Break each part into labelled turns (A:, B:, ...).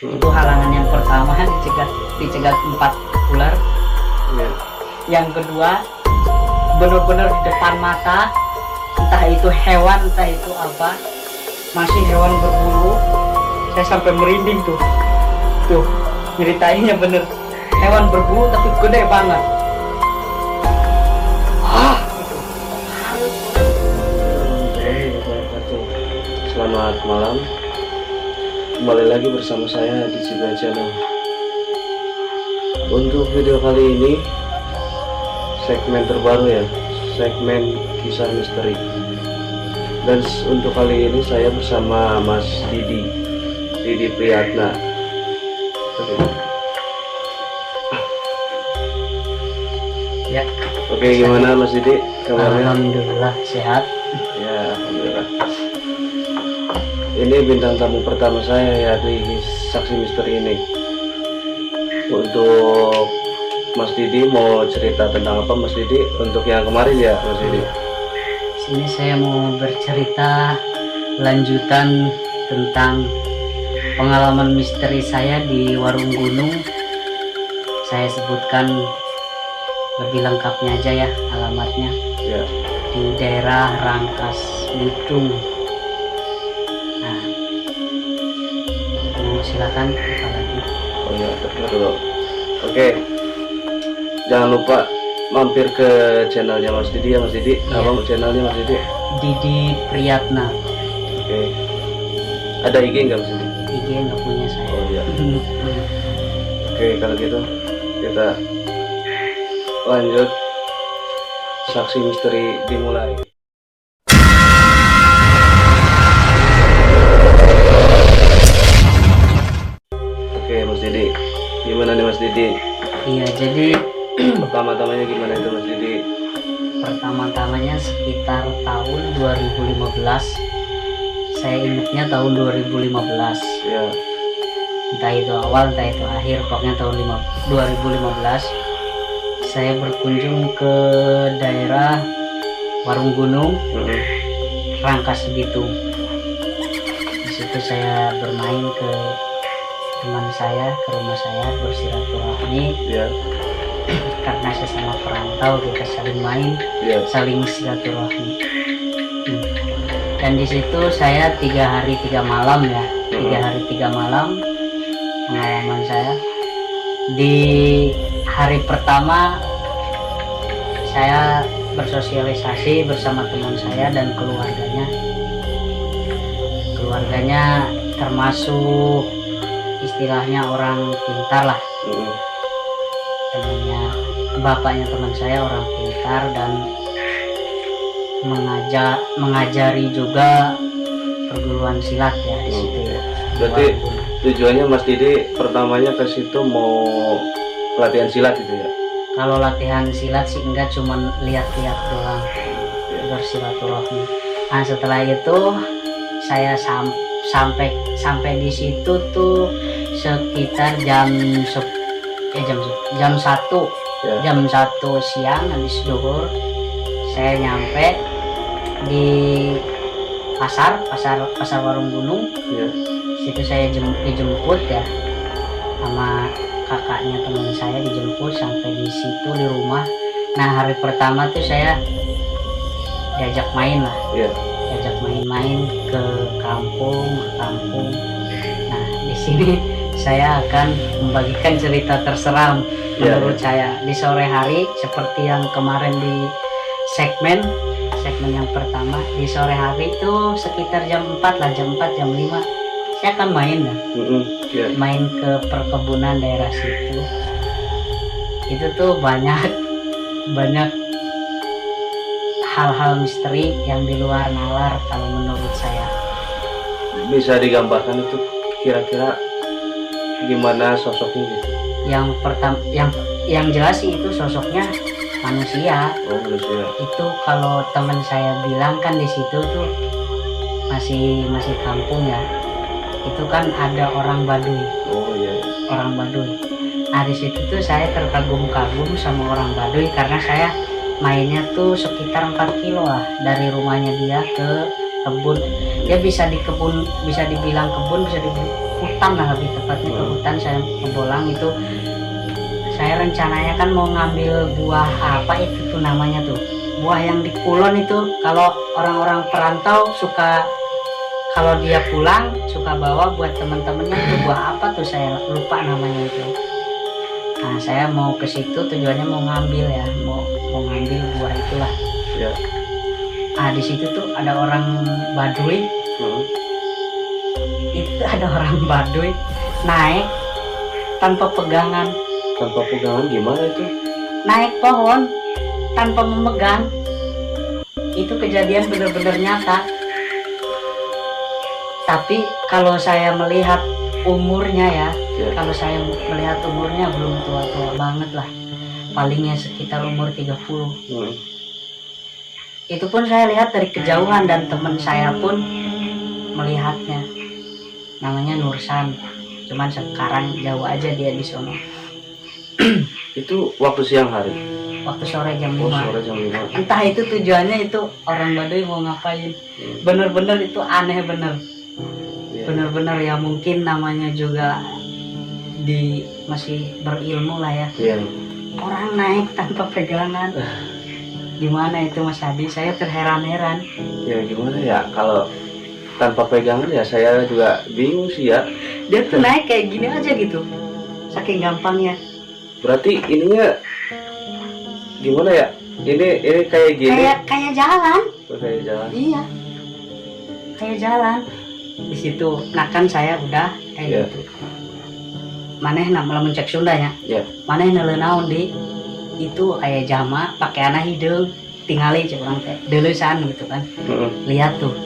A: Itu halangan yang pertama, dicegat 4 ular. Yang kedua, benar-benar di depan mata, entah itu hewan, entah itu apa, masih hewan berbulu. Saya sampai merinding tuh ceritainnya bener, hewan berbulu tapi gede banget.
B: Selamat malam, kembali lagi bersama saya di Ciga Channel. Untuk video kali ini segmen terbaru ya, segmen kisah misteri. Dan untuk kali ini saya bersama Mas Didi Priyatna.
A: Ya.
B: Oke, gimana Mas Didi kabarnya?
A: Alhamdulillah sehat.
B: Ya, alhamdulillah. Ini bintang tamu pertama saya ya di saksi misteri ini. Untuk Mas Didi mau cerita tentang apa Mas Didi? Untuk yang kemarin ya Mas Didi.
A: Sini saya mau bercerita lanjutan tentang pengalaman misteri saya di Warung Gunung. Saya sebutkan lebih lengkapnya aja ya, alamatnya
B: Ya.
A: di daerah Rangkas Bitung. Nah, silakan apalagi.
B: Oh ya, dulu. Oke. Jangan lupa mampir ke channelnya Mas Didi ya Mas Didi.
A: Iya.
B: Apa channelnya Mas Didi?
A: Didi Priyatna.
B: Oke. Ada IG nggak Mas Didi?
A: IG nggak punya saya.
B: Oh iya. Oke, kalau gitu kita lanjut, saksi misteri dimulai. Oke Mas Didi, gimana nih Mas Didi?
A: Iya, jadi
B: Pertama-tamanya gimana itu Mas Didi?
A: pertama-tamanya sekitar tahun 2015. Saya ingatnya tahun 2015.
B: Ya.
A: Entah itu awal, entah itu akhir, pokoknya tahun 2015. Saya berkunjung ke daerah Warung Gunung, Rangkas Bitung. Di situ saya bermain ke teman saya, ke rumah saya, bersilaturahmi.
B: Ya.
A: Karena sesama perantau kita saling main,
B: Ya.
A: saling silaturahmi. Dan di situ saya 3 hari 3 malam ya, 3 hari 3 malam pengalaman saya. Di hari pertama saya bersosialisasi bersama teman saya dan keluarganya. Keluarganya termasuk istilahnya orang pintar lah. Temannya, bapaknya teman saya orang pintar dan mengajari juga perguruan silat ya di situ ya.
B: Berarti tujuannya Mas Didi pertamanya ke situ mau pelatihan silat gitu ya?
A: Kalau latihan silat sih enggak, cuman lihat-lihat doang, bersilaturahmi. Nah setelah itu saya sampai di situ tuh sekitar jam 1
B: Ya.
A: jam 1 siang habis zuhur. Saya nyampe di pasar Warung Gunung.
B: Ya.
A: Situ saya dijemput ya sama kakaknya teman saya, dijemput sampai di situ di rumah. Nah hari pertama tuh saya diajak main lah,
B: Ya.
A: diajak main-main ke kampung. Nah di sini saya akan membagikan cerita terseram menurut saya di sore hari, seperti yang kemarin di segmen yang pertama. Di sore hari itu sekitar jam 4 lah, jam 4 jam 5 saya akan main ya.
B: Ya.
A: Main ke perkebunan daerah situ. Itu tuh banyak hal-hal misteri yang di luar nalar kalau menurut saya.
B: Bisa digambarkan itu kira-kira gimana sosoknya gitu?
A: Yang pertama, yang jelas sih itu sosoknya manusia.
B: Oh, manusia.
A: Itu kalau teman saya bilang kan di situ tuh masih kampung ya. Itu kan ada orang Baduy.
B: Oh iya.
A: Orang Baduy. Nah di situ tuh saya terkagum-kagum sama orang Baduy, karena saya mainnya tuh sekitar 4 kilo lah dari rumahnya dia ke kebun, dia bisa di kebun, bisa dibilang kebun, bisa dibilang hutan lah lebih tepatnya, ke hutan saya ngebolang itu. Saya rencananya kan mau ngambil buah apa itu tuh namanya tuh, buah yang di Kulon itu, kalau orang-orang perantau suka, kalau dia pulang suka bawa buat teman-temannya itu buah apa tuh, saya lupa namanya itu. Nah saya mau ke situ, tujuannya mau ngambil ya, mau ngambil buah itulah.
B: Ya.
A: Nah di situ tuh ada orang Baduy, itu ada orang Baduy naik tanpa pegangan.
B: Tanpa pegangan gimana itu?
A: Naik pohon tanpa memegang. Itu kejadian benar-benar nyata. Tapi kalau saya melihat umurnya ya, kalau saya melihat umurnya belum tua-tua banget lah, palingnya sekitar umur 30. Itu pun saya lihat dari kejauhan dan teman saya pun melihatnya. Namanya Nursan, cuman sekarang jauh aja dia di sono.
B: Itu waktu siang hari?
A: Waktu sore jam 5.
B: Sore jam 5.
A: Entah itu tujuannya itu orang Baduy mau ngapain. Bener-bener itu aneh bener. Bener-bener ya, mungkin namanya juga di masih berilmu lah ya. Orang naik tanpa pegangan. Gimana itu Mas Hadi? Saya terheran-heran.
B: Ya gimana ya, kalau tanpa pegangan ya saya juga bingung sih ya.
A: Dia tuh naik kayak gini aja gitu, saking gampangnya.
B: Berarti ininya gimana ya? Ini kayak gini.
A: Kayak jalan.
B: Kayak jalan.
A: Iya. Kayak jalan. Di situ, nah kan saya udah kayak gitu. Maneh malah mencek Sundanya. Maneh nelenaun di itu kayak jama pakai anak hidung, tinggali cek orang teh deulesan gitu kan. Lihat tuh.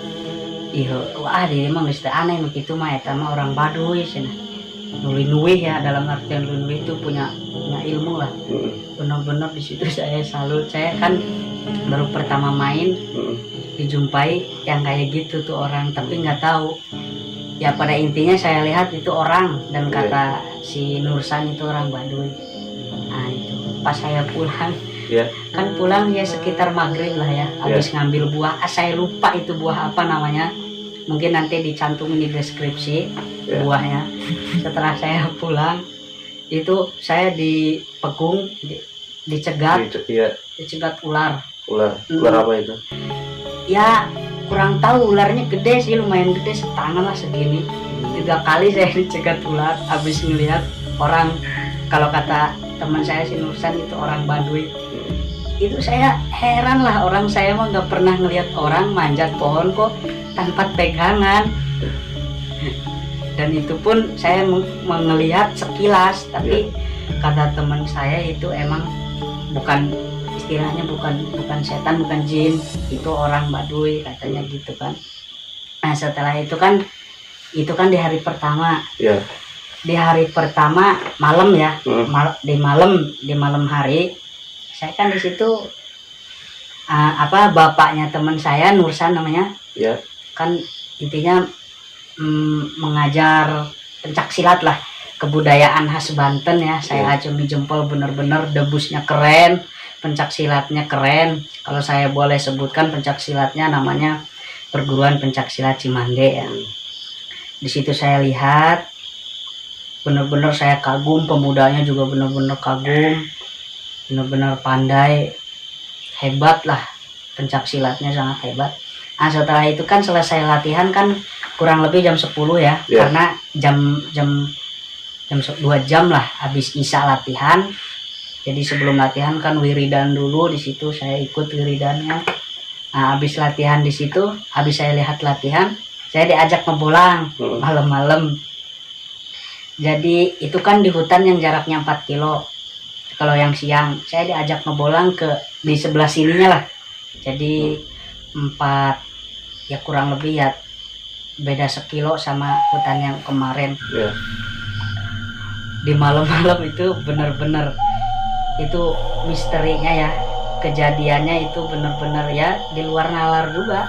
A: Iya, wah dia emang geus teu aneh begitu mah, eta mah orang Baduy cenah. Nuwi ya, dalam artian nuwi itu punya ilmu lah. Benar-benar di situ saya salut. Saya kan baru pertama main dijumpai yang kayak gitu tuh orang, tapi nggak tahu ya, pada intinya saya lihat itu orang, dan kata si Nursan itu orang Baduy. Nah itu pas saya pulang, kan pulang ya sekitar maghrib lah ya, habis ngambil buah, saya lupa itu buah apa namanya, mungkin nanti dicantumin di deskripsi buahnya. Setelah saya pulang itu saya dipegung, dicegat ular.
B: Ular apa itu?
A: Ya kurang tahu, ularnya gede sih, lumayan gede, setangan lah segini. 3 kali saya dicegat ular, habis ngelihat orang, kalau kata teman saya si Nursan itu orang Baduy. Itu saya heran lah, orang saya mah nggak pernah ngelihat orang manjat pohon kok tanpa pegangan. Dan itu pun saya melihat sekilas, tapi kata teman saya itu emang bukan, istilahnya bukan setan, bukan jin, itu orang Baduy katanya gitu kan. Nah setelah itu kan di hari pertama. Di hari pertama malam ya, di malam hari saya kan di situ bapaknya teman saya Nursan namanya, kan intinya mengajar pencak silat lah, kebudayaan khas Banten ya. Saya acungi jempol, bener-bener debusnya keren, pencak silatnya keren. Kalau saya boleh sebutkan, pencak silatnya namanya Perguruan Pencak Silat Cimande ya. Di situ saya lihat, bener-bener saya kagum, pemudanya juga bener-bener kagum, bener-bener pandai, hebat lah, pencak silatnya sangat hebat. Nah setelah itu kan selesai latihan kan kurang lebih jam 10 ya, karena jam 2 jam lah habis isya latihan. Jadi sebelum latihan kan wiridan dulu, di situ saya ikut wiridannya. Nah habis latihan di situ, habis saya lihat latihan, saya diajak ngebolang malam-malam. Jadi itu kan di hutan yang jaraknya 4 kilo. Kalau yang siang saya diajak ngebolang di sebelah sininya lah. Jadi 4 ya kurang lebih ya, beda 1 kilo sama hutan yang kemarin. Di malam-malam itu bener-bener itu misterinya ya, kejadiannya itu bener-bener ya di luar nalar juga.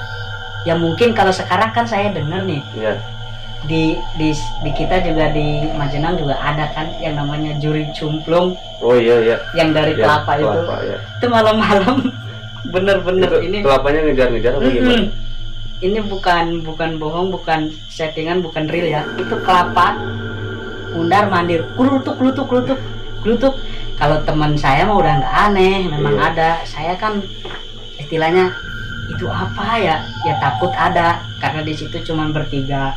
A: Ya mungkin kalau sekarang kan saya denger nih, di kita juga di Majenang juga ada kan yang namanya juri cumplung. Yang dari kelapa itu. Itu malam-malam bener-bener ini
B: kelapanya ngejar-ngejar apa gimana?
A: ini bukan bohong, bukan settingan, bukan real ya. Itu kelapa undar mandir, klutuk klutuk klutuk klutuk. Kalau teman saya mah udah nggak aneh, memang ada. Saya kan istilahnya itu apa ya? Ya takut ada, karena di situ cuman bertiga.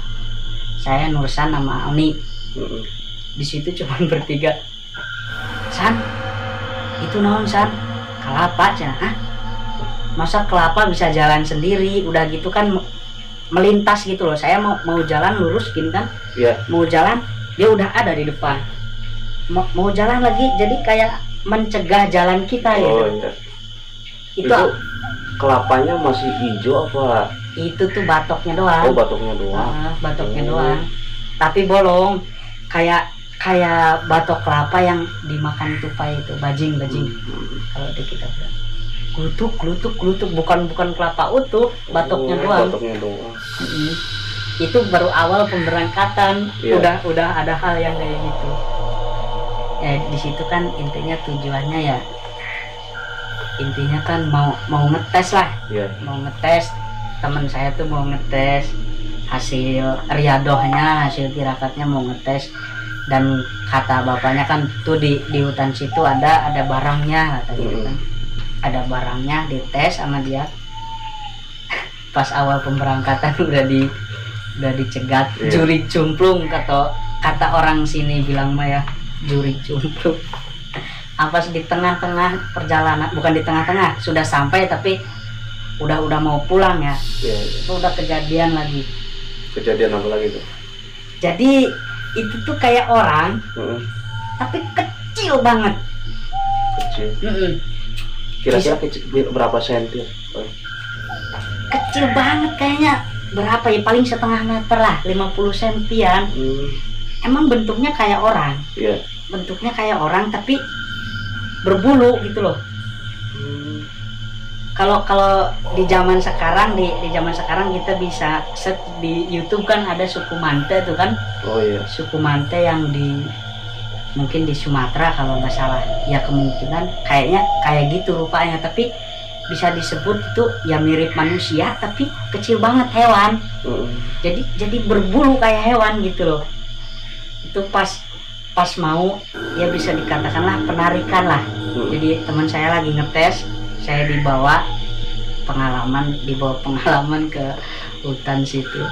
A: Saya Nursan sama Oni. Di situ cuman bertiga. San, itu naon San? Kelapa cina. Hah? Masa kelapa bisa jalan sendiri? Udah gitu kan melintas gitu loh. Saya mau jalan lurus gini kan?
B: Iya.
A: Mau jalan, dia udah ada di depan. Mau jalan lagi, jadi kayak mencegah jalan kita gitu.
B: Oh iya. Itu kelapanya masih hijau apa?
A: Itu tuh batoknya doang.
B: Oh, batoknya doang.
A: Batoknya doang. Tapi bolong. Kayak batok kelapa yang dimakan tupai itu, bajing. Kalau di kita bilang klutuk, bukan kelapa utuh, batoknya doang.
B: Batoknya doang.
A: Itu baru awal pemberangkatan.
B: Iya.
A: Udah ada hal yang kayak gitu. Di situ kan intinya tujuannya ya, intinya kan mau ngetes lah.
B: Iya.
A: Mau ngetes, teman saya tuh mau ngetes hasil riadohnya, hasil tirakatnya mau ngetes. Dan kata bapaknya kan tuh di hutan situ ada barangnya, kata gitu kan. Ada barangnya, dites sama dia. Pas awal pemberangkatan udah dicegat. Juri cumplung, kata orang sini bilang mah ya, juri cumplung. Pas di tengah-tengah perjalanan, bukan di tengah-tengah, sudah sampai tapi udah mau pulang ya. Itu udah kejadian lagi.
B: Kejadian apa lagi tuh?
A: Jadi itu tuh kayak orang, tapi kecil banget.
B: Kecil. Kira-kira kecil berapa senti?
A: Kecil banget kayaknya. Berapa ya? Paling setengah meter lah, 50 sentian. Emang bentuknya kayak orang.
B: Iya.
A: Bentuknya kayak orang tapi berbulu gitu loh. Kalau di zaman sekarang di zaman sekarang kita bisa set di YouTube kan ada suku Mante tuh kan.
B: Oh iya.
A: Suku Mante yang mungkin di Sumatera kalau nggak salah. Ya kemungkinan kayaknya kayak gitu rupanya, tapi bisa disebut itu ya mirip manusia tapi kecil banget, hewan. Jadi berbulu kayak hewan gitu loh. Itu pas mau ya bisa dikatakanlah penarikan lah. Jadi teman saya lagi ngetes, saya dibawa pengalaman ke hutan situ.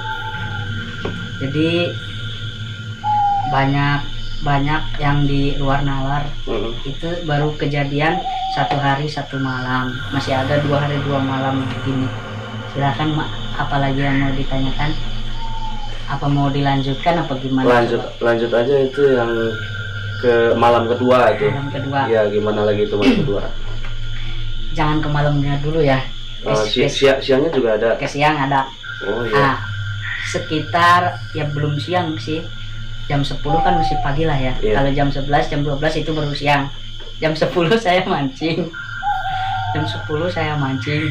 A: Jadi banyak yang di luar nalar. Itu baru kejadian 1 hari 1 malam, masih ada 2 hari 2 malam begini. Silakan apalagi yang mau ditanyakan, apa mau dilanjutkan apa gimana?
B: Lanjut aja itu yang ke malam kedua itu.
A: Malam kedua.
B: Ya gimana lagi itu malam kedua?
A: Jangan ke malamnya dulu ya.
B: Siangnya juga ada.
A: Ke siang ada.
B: Oh iya.
A: Sekitar ya belum siang sih. Jam 10 kan masih pagi lah ya. Kalau jam 11, jam 12 itu baru siang. Jam 10 saya mancing. Jam 10 saya mancing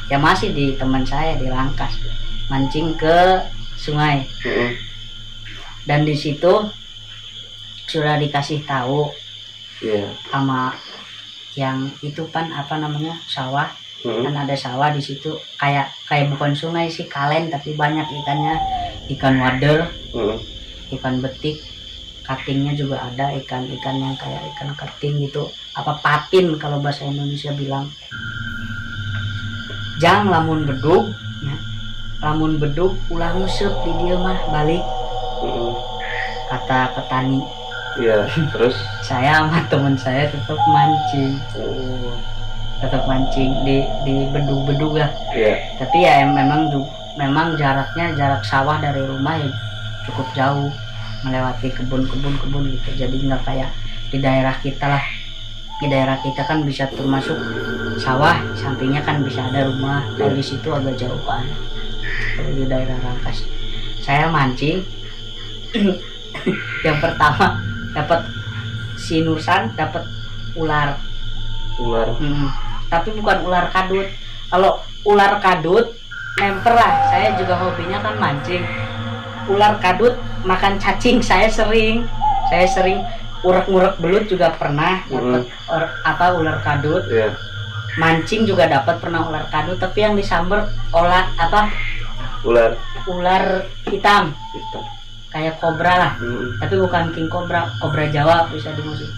A: ya masih di teman saya di Rangkas. Mancing ke sungai. Dan di situ sudah dikasih tahu sama yang itu kan apa namanya, sawah. Kan ada sawah di situ, kayak bukan sungai sih, kalen, tapi banyak ikannya, ikan wader, ikan betik, katingnya juga ada, ikan yang kayak ikan kating gitu, apa patin kalau bahasa Indonesia bilang. Jang lamun bedug ya. Lamun bedug ulah nguseup di dieu mah balik. Kata petani.
B: Iya, terus
A: saya sama teman saya tetap mancing. Tetap mancing di bedug-bedug lah. Tapi ya memang jarak sawah dari rumah ya cukup jauh, melewati kebun gitu. Jadi nggak kayak di daerah kita lah. Di daerah kita kan bisa termasuk sawah, sampingnya kan bisa ada rumah. Kalau di situ agak jauh kan. Kalau di daerah Rangkas, saya mancing. Yang pertama dapat si Nursan, dapat ular. Tapi bukan ular kadut. Kalau ular kadut nemper lah, saya juga hobinya kan mancing. Ular kadut makan cacing, saya sering urek-ngurek belut juga pernah dapat ular kadut. mancing juga dapat pernah ular kado, tapi yang disamber ular hitam
B: Kita.
A: kayak kobra lah, tapi bukan king kobra, kobra Jawa bisa dimaksud.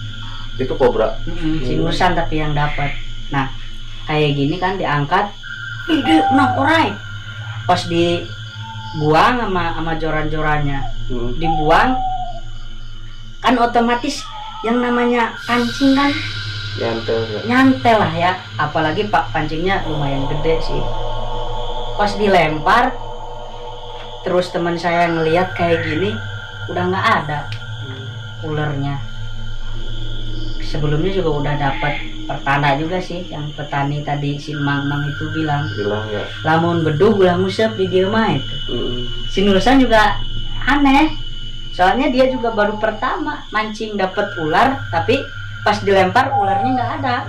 B: Itu kobra.
A: Sinusan tapi yang dapat. Nah kayak gini kan diangkat, ide nah orai, pas dibuang sama joran-jorannya, dibuang kan otomatis yang namanya pancing kan nyantel lah ya, apalagi pak pancingnya lumayan gede sih. Pas dilempar terus teman saya ngelihat kayak gini udah nggak ada ularnya. Sebelumnya juga udah dapat pertanda juga sih, yang petani tadi si Mang itu bilang
B: ya.
A: lamun beduh ulah ngusep di dia mah itu. Si Nursan juga aneh, soalnya dia juga baru pertama mancing dapat ular, tapi pas dilempar ularnya nggak ada.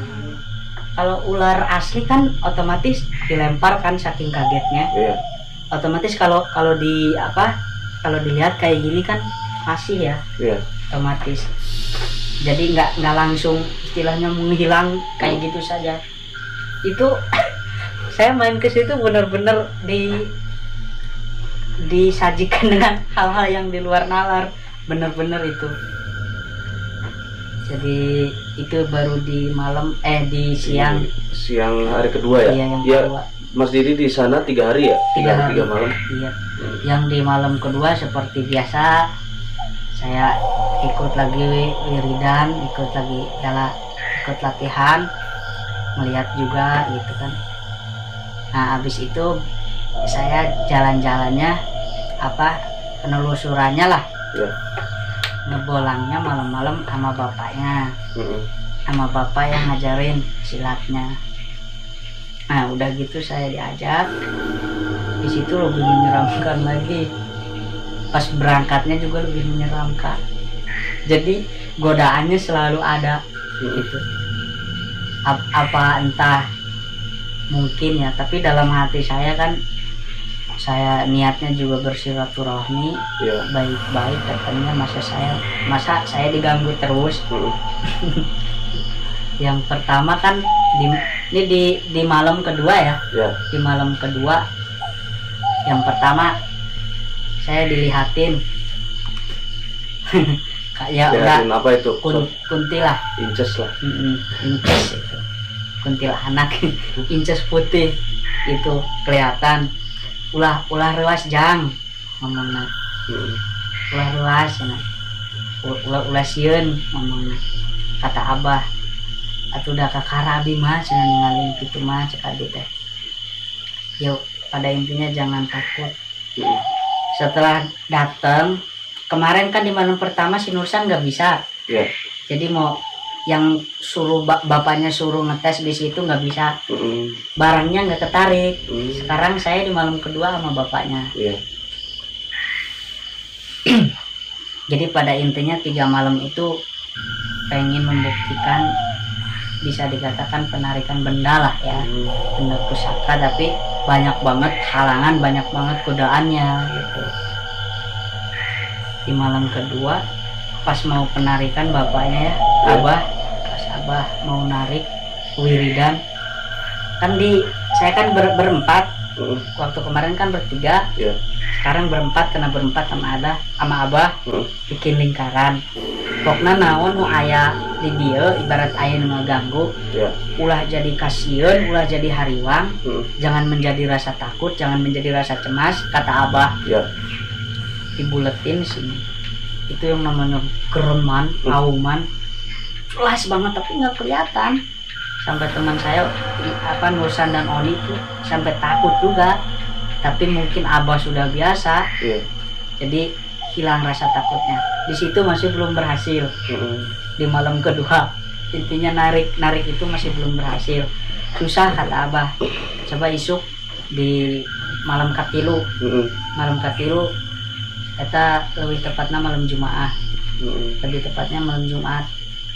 A: Kalau ular asli kan otomatis dilempar kan saking kagetnya. Otomatis kalau dilihat kayak gini kan masih ya. Otomatis. Jadi nggak langsung istilahnya menghilang kayak gitu saja. Itu saya main ke situ bener-bener disajikan dengan hal-hal yang di luar nalar, bener-bener itu. Jadi itu baru di malam di siang
B: hari kedua ya.
A: Iya, yang kedua.
B: Mas Didi di sana 3 hari ya? 3 malam.
A: Iya. Yang di malam kedua seperti biasa saya ikut lagi wiridan, ikut latihan, melihat juga gitu kan. Nah habis itu saya jalan-jalannya penelusurannya lah, ngebolangnya malam-malam sama bapaknya, sama bapak yang ngajarin silatnya. Nah udah gitu saya diajak, di situ lebih menyeramkan lagi. Pas berangkatnya juga lebih menyeramkan. Jadi godaannya selalu ada gitu. Apa entah mungkin ya, tapi dalam hati saya kan saya niatnya juga bersilaturahmi, baik-baik katanya, masa saya diganggu terus. Yang pertama kan di malam kedua ya. Di malam kedua yang pertama saya dilihatin kayak udah
B: apa itu?
A: Kuntilah,
B: inces lah.
A: Inces itu kuntilanak. Inces putih itu kelihatan. Ulah ruas jang ngomongna. Ulah ruas nah. Ulah sieun ngomongna. Kata Abah atuh da kakara abi mah cenah ningalin kitu mah cek adi teh. Yuk pada intinya jangan takut. Setelah datang kemarin kan di malam pertama si Nursan nggak bisa, jadi mau yang suruh bapaknya suruh ngetes di situ nggak bisa, barangnya nggak ketarik. Sekarang saya di malam kedua sama bapaknya. Jadi pada intinya 3 malam itu pengen membuktikan, bisa dikatakan penarikan benda lah ya, benda pusaka, tapi banyak banget halangan, banyak banget godaannya gitu. Di malam kedua pas mau penarikan bapaknya ya, pas Abah mau narik wiridan kan saya kan berempat. Waktu kemarin kan bertiga, sekarang berempat, karena berempat sama Abah bikin lingkaran. Pokoknya naon nu aya di dia ibarat aya nu ngaganggu, ulah jadi kasieun, ulah jadi hariwang, jangan menjadi rasa takut, jangan menjadi rasa cemas, kata Abah. Dibuletin sini itu yang namanya gereman, auman, jelas banget tapi nggak kelihatan. Sampai teman saya Nursan dan Oni itu sampai takut juga, tapi mungkin Abah sudah biasa, jadi hilang rasa takutnya. Di situ masih belum berhasil. Di malam kedua intinya narik itu masih belum berhasil, susah kata Abah. Coba isuk di malam katilu. Malam katilu kita lebih tepatnya malam Jumat, lebih tepatnya malam Jumat,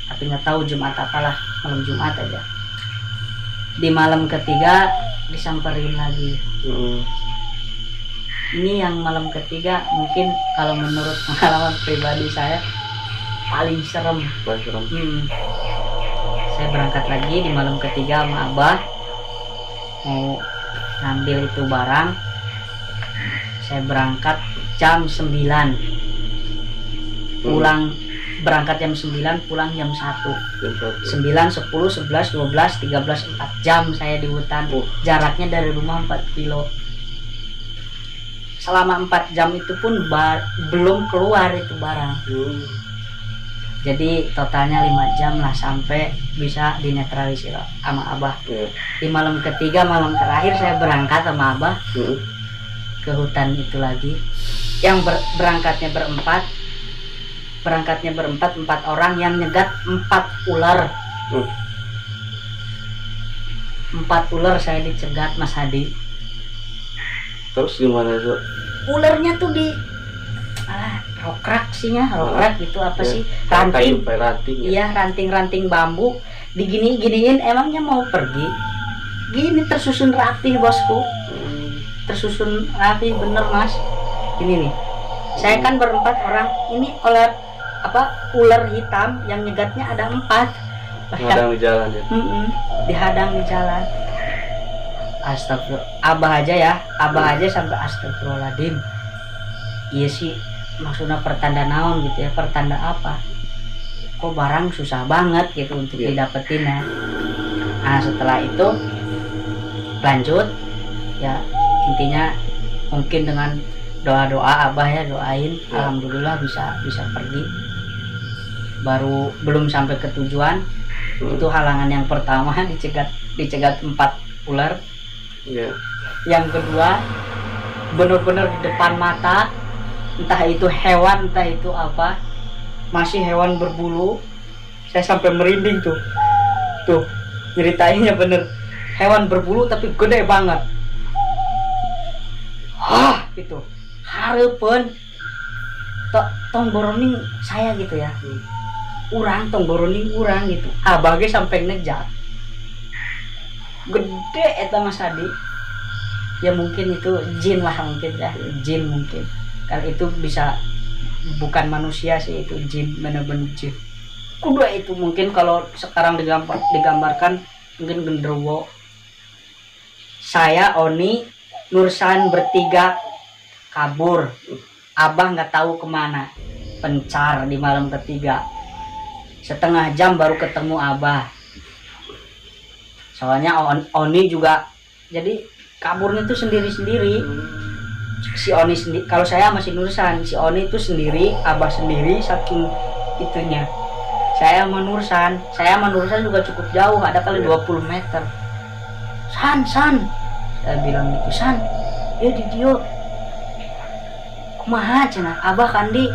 A: tapi nggak tahu Jumat apalah, malam Jumat aja. Di malam ketiga disamperin lagi. Ini yang malam ketiga mungkin kalau menurut pengalaman pribadi saya paling serem. Saya berangkat lagi di malam ketiga sama Abah. mau ngambil itu barang. Saya berangkat jam 9, pulang berangkat jam 9, pulang jam 1.
B: Jam 1.
A: 9, 10, 11, 12, 13, 4 jam saya di hutan. Jaraknya dari rumah 4 kilo. Selama 4 jam itu pun belum keluar itu barang. Jadi totalnya 5 jam lah sampai bisa dinetralisir sama Abah. Di malam ketiga, malam terakhir saya berangkat sama Abah ke hutan itu lagi. Yang berangkatnya berempat, 4 orang yang nyegat 4 ular. 4 ular saya dicegat Mas Hadi.
B: Terus gimana itu?
A: Ularnya tuh di rokrak gitu apa sih? Ranting. Iya, ranting-ranting bambu digini-giniin, emangnya mau pergi. Gini tersusun rapi bosku. Tersusun rapi bener Mas. Ini nih. Saya kan berempat orang. Ini ular hitam yang nyegatnya ada 4.
B: Dihadang di jalan ya.
A: Dihadang di jalan. Astagfirullah. Abah aja sampai astagfirullahaladzim. Iya sih, maksudnya pertanda naon gitu ya, pertanda apa? Kok barang susah banget gitu untuk didapetin ya. Nah setelah itu lanjut ya, intinya mungkin dengan doa Abah ya, doain alhamdulillah bisa pergi. Baru belum sampai ke tujuan, itu halangan yang pertama dicegat 4 ular. Yang kedua benar-benar di depan mata, entah itu hewan entah itu apa, masih hewan berbulu. Saya sampai merinding tuh ceritainnya bener, hewan berbulu tapi gede banget. Gitu hareupeun tong boroning saya gitu ya, urang tong boroning urang gitu. Abah ge sampai ngejar gede eta Mas Hadi. Ya mungkin itu jin lah, mungkin ya jin mungkin, karena itu bisa bukan manusia sih, itu jin, bener-bener jin. Kuda itu mungkin kalau sekarang digambarkan mungkin genderuwo. Saya, Oni, Nursan bertiga kabur. Abah nggak tahu kemana, pencar di malam ketiga. Setengah jam baru ketemu Abah. Soalnya Oni juga jadi kaburnya tuh sendiri-sendiri. Si Oni sendiri, kalau saya masih Nursan, si Oni itu sendiri, Abah sendiri, saking itunya. Saya sama Nursan juga cukup jauh, ada kali 20 meter. San, saya bilang gitu, San, ya di dia. Kumaha cenah, Abah kan di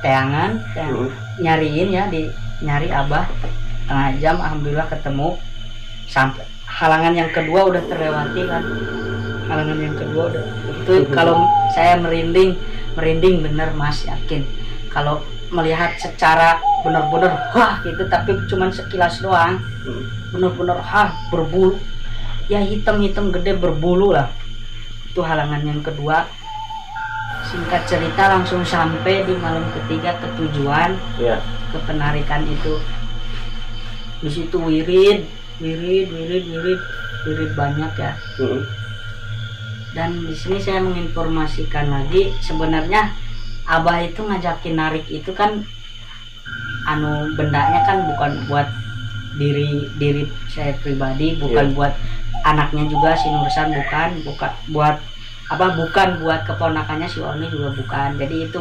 A: teangan, nyariin ya, nyari Abah. Tengah jam, alhamdulillah ketemu. Sampai halangan yang kedua udah terlewati kan, halangan yang kedua udah itu. Kalau saya merinding bener Mas, yakin kalau melihat secara benar-benar gitu, tapi cuman sekilas doang, benar-benar berbulu ya, hitam gede berbulu lah. Itu halangan yang kedua. Singkat cerita langsung sampai di malam ketiga ke tujuan, ke penarikan itu. Di situ wirid banyak ya. Dan di sini saya menginformasikan lagi, sebenarnya Abah itu ngajakin narik itu kan bendanya kan bukan buat diri saya pribadi, bukan buat anaknya juga si Nursan, bukan buat keponakannya si Oni juga bukan. Jadi itu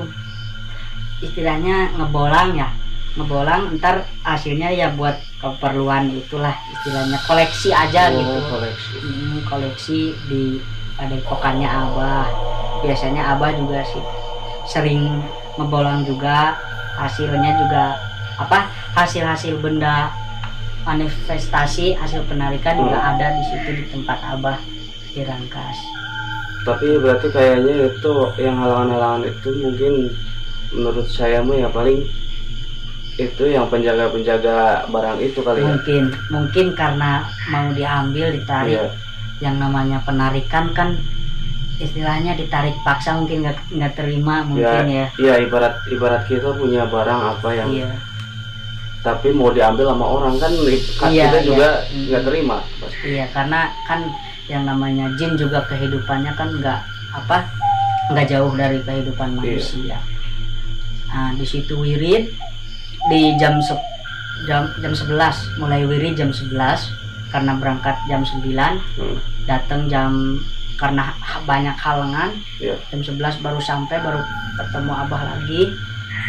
A: istilahnya ngebolang, ntar hasilnya ya buat keperluan itulah, istilahnya koleksi aja gitu. Koleksi di padepokannya Abah. Biasanya Abah juga sih sering ngebolang juga, hasilnya juga hasil benda manifestasi, hasil penarikan juga ada di situ di tempat Abah di Rangkas.
B: Tapi berarti kayaknya itu yang halangan-halangan itu mungkin menurut saya ya paling itu yang penjaga barang itu kali ya. Mungkin karena mau diambil, ditarik. Yang namanya penarikan kan istilahnya ditarik paksa, mungkin nggak terima mungkin ya. Iya, ibarat kita punya barang apa yang tapi mau diambil sama orang kan, kita juga nggak terima pasti. Iya, karena kan
A: yang namanya jin juga kehidupannya kan nggak jauh dari kehidupan manusia. Nah, di situ wirid di jam 11, mulai wirid jam 11 karena berangkat jam 9, datang karena banyak halangan. Jam 11 baru sampai, baru ketemu abah lagi.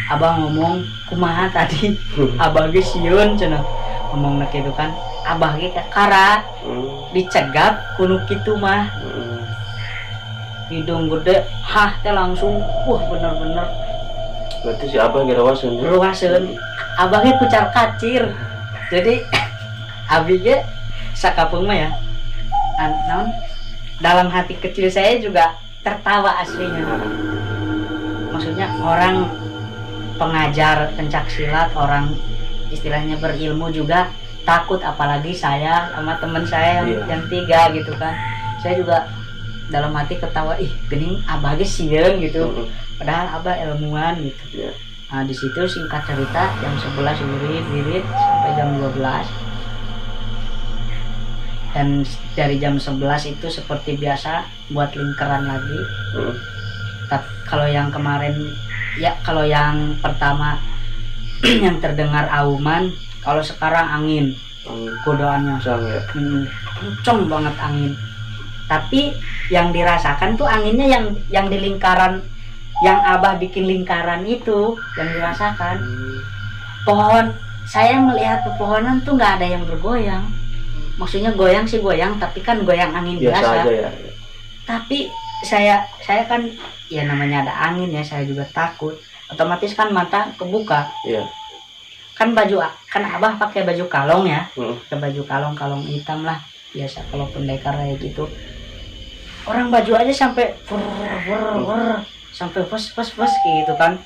A: Abah ngomong kumaha tadi, abah ge sieun cenah ngomong gitu kan, abah ge kara dicegap kuno kitu mah. Hidung gede teh langsung bener-bener
B: berarti si abah gerawaseun
A: abah ge kucar kacir. Jadi abi ge sakapeung mah ya naon, dalam hati kecil saya juga tertawa aslinya. Maksudnya orang pengajar pencak silat, orang istilahnya berilmu juga takut, apalagi saya sama teman saya yang 3 gitu kan. Saya juga dalam hati ketawa, gening abah ge sieun gitu. Padahal abah ilmuwan gitu. Nah, di situ singkat cerita jam 11 wirid sampai jam 12. Dan dari jam 11 itu seperti biasa buat lingkaran lagi. Tapi kalau yang kemarin kalau yang pertama yang terdengar auman, kalau sekarang angin godaannya kenceng banget angin. Tapi yang dirasakan tuh anginnya yang di lingkaran, yang abah bikin lingkaran itu yang dirasakan. Pohon, saya melihat pepohonan tuh nggak ada yang bergoyang. Maksudnya goyang sih goyang, tapi kan goyang angin biasa
B: aja ya.
A: Tapi saya kan ya namanya ada angin ya, saya juga takut. Otomatis kan mata kebuka. Kan abah pakai baju kalong ya. Pakai baju kalong hitam lah biasa kalau pendekar kayak gitu. Orang baju aja sampai sampai fes gitu kan.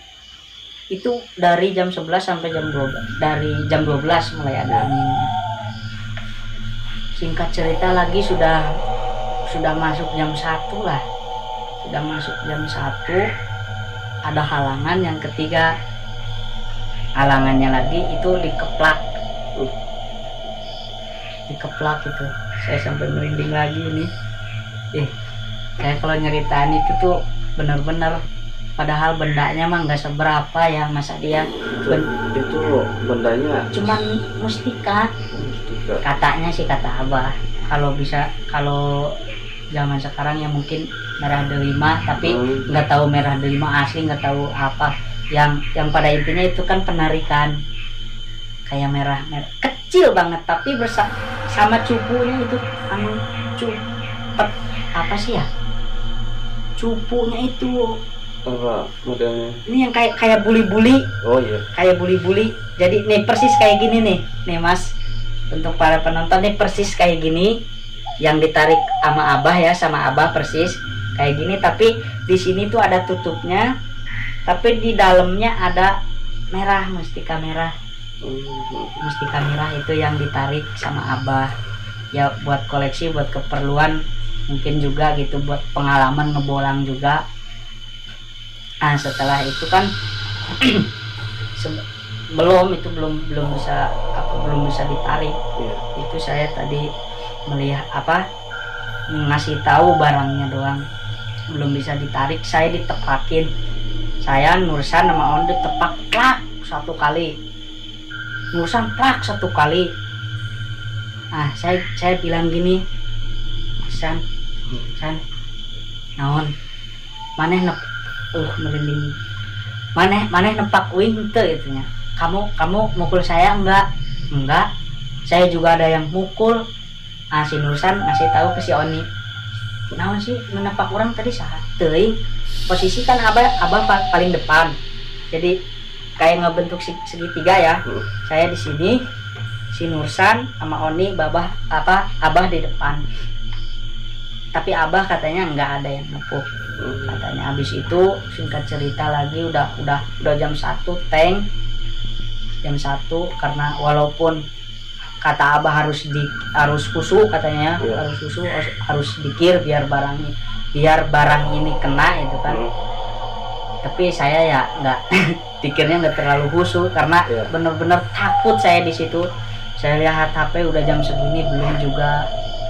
A: Itu dari jam 11 sampai jam 12. Dari jam 12 mulai ada anginnya. Singkat cerita lagi sudah masuk jam 1 lah. Sudah masuk jam 1, ada halangan yang ketiga. Halangannya lagi itu dikeplak itu. Saya sampai merinding lagi ini. Saya kalau nyeritain itu tuh benar-benar, padahal bendanya mah nggak seberapa ya, masa dia
B: itu bendanya
A: cuman mustika. Katanya sih, kata abah, kalau zaman sekarang ya mungkin merah delima, tapi nggak tahu merah delima asli, nggak tahu apa. Yang pada intinya itu kan penarikan kayak merah kecil banget, tapi sama cupunya itu apa sih ya, cupunya itu
B: apa modelnya
A: ini yang kayak buli-buli. Kayak buli-buli. Jadi nih persis kayak gini nih mas, untuk para penonton nih persis kayak gini, yang ditarik sama abah persis kayak gini, tapi di sini tuh ada tutupnya, tapi di dalamnya ada merah, mustika merah itu yang ditarik sama abah ya, buat koleksi, buat keperluan mungkin juga gitu, buat pengalaman ngebolang juga. Nah setelah itu kan belum bisa ditarik. Itu saya tadi melihat ngasih tahu barangnya doang, belum bisa ditarik. Saya ditepakin, saya Nursan sama Onde tepak plak 1 kali, Nursan plak 1 kali. Nah saya bilang gini, San naon maneh merinding, maneh nepak wing teu itunya. Kamu mukul saya enggak, saya juga ada yang mukul. Si Nursan ngasih tahu ke si Oni, naon sih menepak orang tadi saat teuing. Posisi kan abah paling depan, jadi kayak ngebentuk segitiga ya. Saya di sini, si Nursan sama Oni, abah di depan. Tapi abah katanya nggak ada yang nepuk katanya. Habis itu singkat cerita lagi udah jam 1 jam 1, karena walaupun kata abah harus khusyuk katanya, harus dikir biar barang ini kena itu kan. Tapi saya ya nggak pikirnya nggak terlalu khusyuk, karena bener-bener takut saya di situ. Saya lihat HP udah jam segini belum juga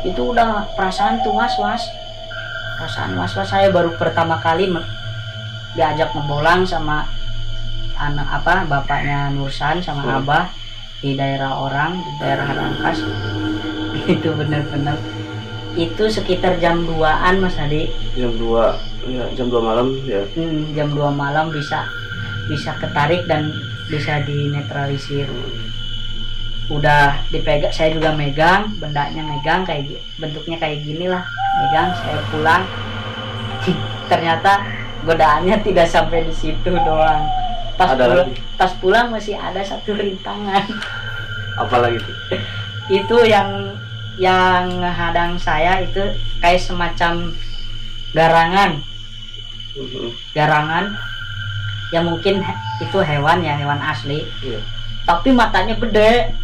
A: itu udah perasaan tuh was-was, saya baru pertama kali diajak ngebolang sama anak bapaknya Nursan sama Abah di daerah orang, di daerah Rangkas. Itu bener-bener itu sekitar jam 2-an Mas Hadi.
B: Jam 2 ya, jam 2 malam ya.
A: Jam 2 malam bisa ketarik dan bisa dinetralisir. Udah dipegang, saya juga megang, bendanya megang bentuknya kayak gini lah, megang, saya pulang. Ternyata godaannya tidak sampai di situ doang. Pas pulang masih ada satu rintangan.
B: Apalagi tuh?
A: Itu yang hadang saya itu kayak semacam garangan yang mungkin itu hewan asli, tapi matanya gede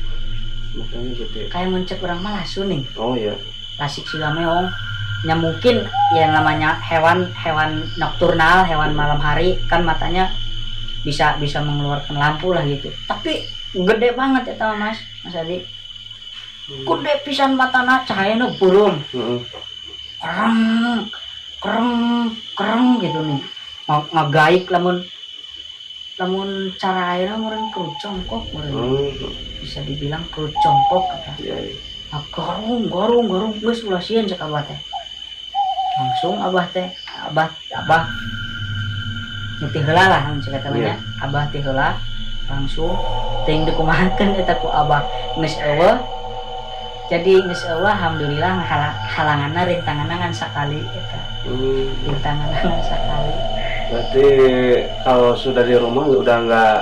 A: kayak mencek orang malasu nih.
B: Oh iya,
A: lasik juga meong yang mungkin yang namanya hewan nokturnal, hewan malam hari kan matanya bisa mengeluarkan lampu lah gitu, tapi gede banget ya Mas Adi. Gede pisan matana, cahayanya burung kereng gitu nih, ngagaik lamun cara airnya meureun kerucongkok bisa dibilang kerucongkok kata. Garung geus ulah sieun cek Abah teh. Langsung Abah teh heula lah cek eta nya. Abah teh heula langsung teuing dikumahakeun eta ku Abah geus eueuh. Jadi geus eueuh alhamdulillah halanganna rintanganna ngan sakali eta. Rintanganna ngan sakali.
B: Berarti kalau sudah di rumah udah nggak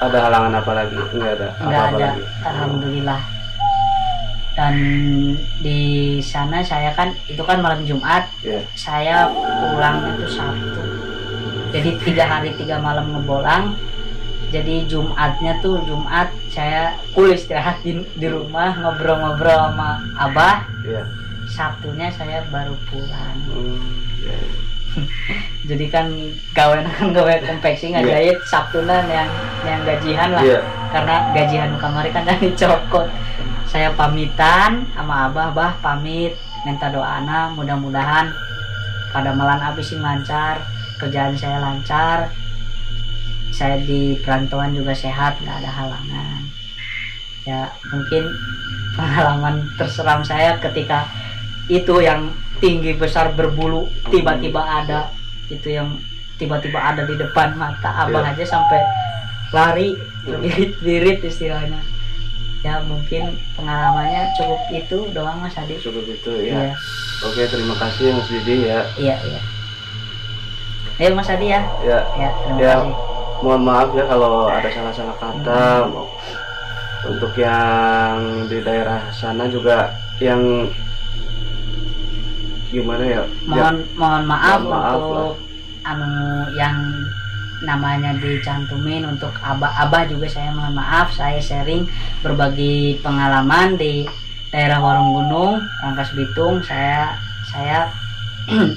B: ada halangan apa lagi? Nggak ada apa-apa lagi.
A: Alhamdulillah. Dan di sana saya kan itu kan malam Jumat, saya pulang itu Sabtu. Jadi 3 hari 3 malam ngebolang. Jadi Jumatnya tuh Jumat saya full istirahat di rumah, ngobrol-ngobrol sama Abah. Sabtunya saya baru pulang. Jadi kan gawe konveksi ngajahit Sabtunan yang gajian lah, karena gajian kamari kan dari cokot. Saya pamitan sama Abah pamit minta doana, mudah-mudahan pada malam habis lancar, kerjaan saya lancar, saya di perantauan juga sehat, nggak ada halangan. Ya mungkin pengalaman terseram saya ketika itu yang tinggi besar berbulu tiba-tiba ada, itu yang tiba-tiba ada di depan mata Abah aja sampai lari birit istilahnya. Ya mungkin pengalamannya cukup itu doang Mas Adi.
B: Cukup itu ya. Oke, terima kasih Mas Didi ya.
A: Iya. Ayo Mas Adi ya. Terima kasih.
B: Mohon maaf ya kalau ada salah-salah kata. Untuk yang di daerah sana juga yang gimana ya?
A: Mohon maaf untuk yang namanya dicantumin. Untuk Abah juga saya mohon maaf, saya sharing berbagi pengalaman di daerah Warung Gunung, Rangkas Bitung. Saya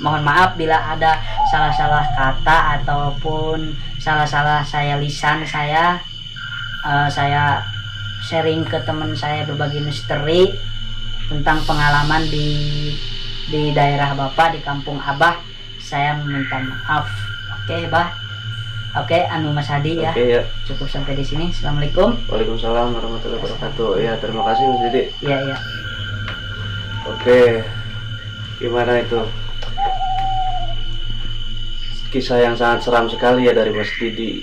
A: mohon maaf bila ada salah-salah kata ataupun salah-salah lisan saya sharing ke teman saya berbagi misteri tentang pengalaman di daerah Bapak, di kampung Abah. Saya meminta maaf. Oke, Bah. Oke, Mas Hadi ya.
B: Oke, ya.
A: Cukup sampai di sini. Assalamualaikum.
B: Waalaikumsalam warahmatullahi wabarakatuh. Ya, terima kasih Mas Didi.
A: Iya.
B: Oke. Gimana itu? Kisah yang sangat seram sekali ya dari Mas Didi.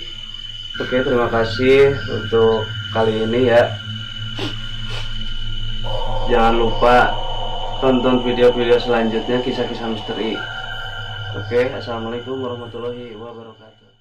B: Oke, terima kasih untuk kali ini ya. Jangan lupa tonton video-video selanjutnya kisah-kisah misteri. Oke, assalamualaikum warahmatullahi wabarakatuh.